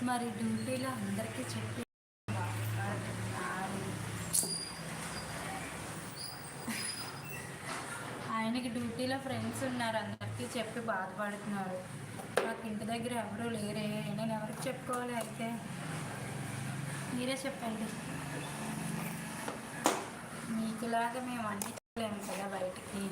మరి డ్యూటీలో అందరికీ చెప్పి మాట్లాడుతున్నారు. ఆయనకి డ్యూటీలో ఫ్రెండ్స్ ఉన్నారు, అందరికీ చెప్పి బాధపడుతున్నారు. నాకు ఇంటి దగ్గర ఎవరూ లేరే, నేను ఎవరికి చెప్పుకోవాలి? అయితే మీరే చెప్పండి. మీకులాగా మేము అన్నీ చెప్పలేము కదా బయటికి.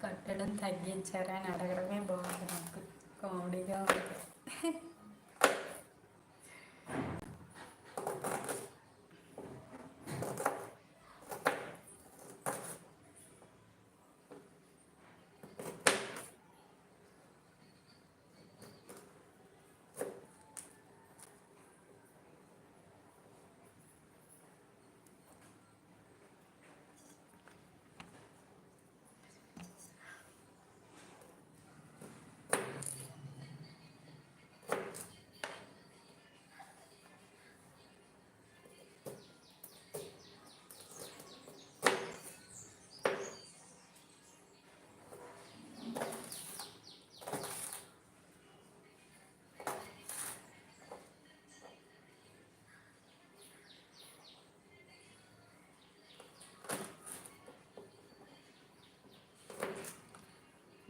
కట్టడం తగ్గించారా అని అడగడమే బాగుంది, నాకు కామెడీగా ఉంది.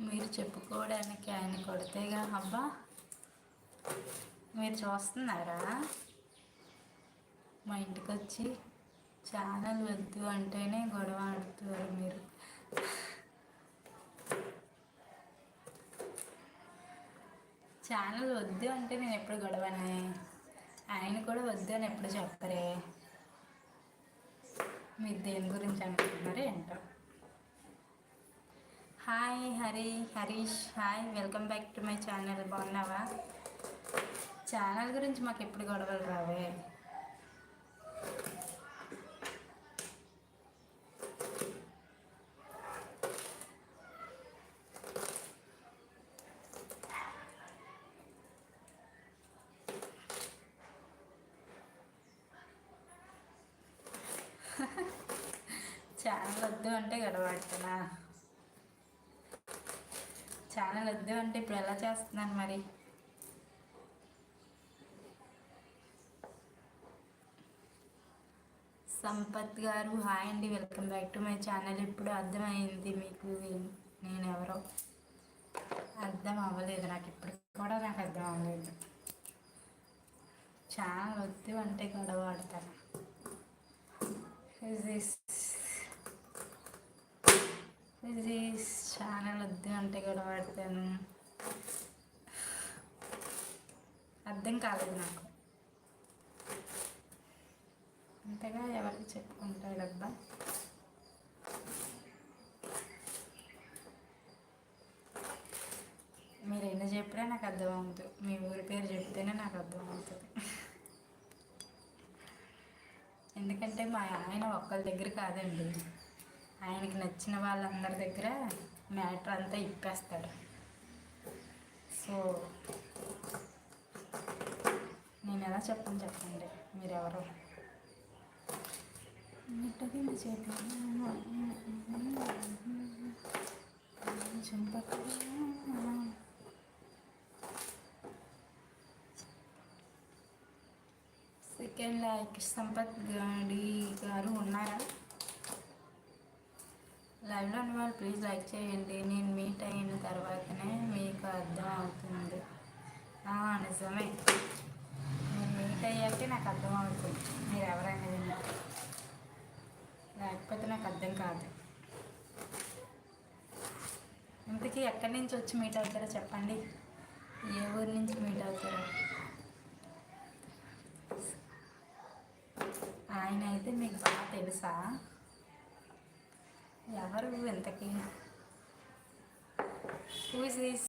మీరు చెప్పుకోవడానికి ఆయన కొడితేగా. అబ్బా, మీరు చూస్తున్నారా? మా ఇంటికి వచ్చి ఛానల్ వద్దు అంటేనే గొడవ ఆడుతున్నారు మీరు. ఛానల్ వద్దు అంటే నేను ఎప్పుడు గొడవనే? ఆయన కూడా వద్దు అని ఎప్పుడు చెప్పరే. మీరు దేని గురించి అనుకుంటున్నారో ఏంటో. Hi Harish, hi, welcome back to my channel. బాగున్నావా? ఛానల్ గురించి మాకు ఎప్పుడు గొడవలు రావే. ఛానల్ వద్దు అంటే గొడవడుతున్నా. ఛానల్ వద్దు అంటే ఇప్పుడు ఎలా చేస్తున్నాను మరి? సంపత్ గారు హాయ్ అండి, welcome back to my channel. ఇప్పుడు అర్థమైంది మీకు నేను ఎవరో. అర్థం అవ్వలేదు నాకు, ఇప్పుడు కూడా నాకు అర్థం అవ్వలేదు. ఛానల్ వద్దు అంటే గొడవ ఆడతాను. ఛానల్ వద్దు అంటే గొడవ ఆడతాను. అర్థం కాలేదు నాకు. అంతగా ఎవరికి చెప్పుకుంటాడబ్బా. మీరు ఎన్ని చెప్పినా నాకు అర్థం అవుతుంది. మీ ఊరి పేరు చెప్తేనే నాకు అర్థం అవుతుంది. ఎందుకంటే మా ఆయన ఒక్కరి దగ్గర కాదండి, ఆయనకి నచ్చిన వాళ్ళందరి దగ్గర మ్యాటర్ అంతా ఇప్పేస్తాడు. సో నేను ఎలా చెప్పండి, మీరెవరు? సెకండ్ లైక్ సంపత్ గాడి గారు ఉన్నారా? లైవ్లో ఉన్న వాళ్ళు ప్లీజ్ లైక్ చేయండి. నేను మీట్ అయిన తర్వాతనే మీకు అర్థం అవుతుంది. నిజమే, నేను మీట్ అయ్యాకే నాకు అర్థం అవుతుంది మీరు ఎవరనేది, లేకపోతే నాకు అర్థం కాదు. ఇంతకీ ఎక్కడి నుంచి వచ్చి మీట్ అవుతారో చెప్పండి, ఏ ఊరి నుంచి మీట్ అవుతారో? ఆయన అయితే మీకు బాగా తెలుసా? ఎవరు ఇంతకీ? Who is this?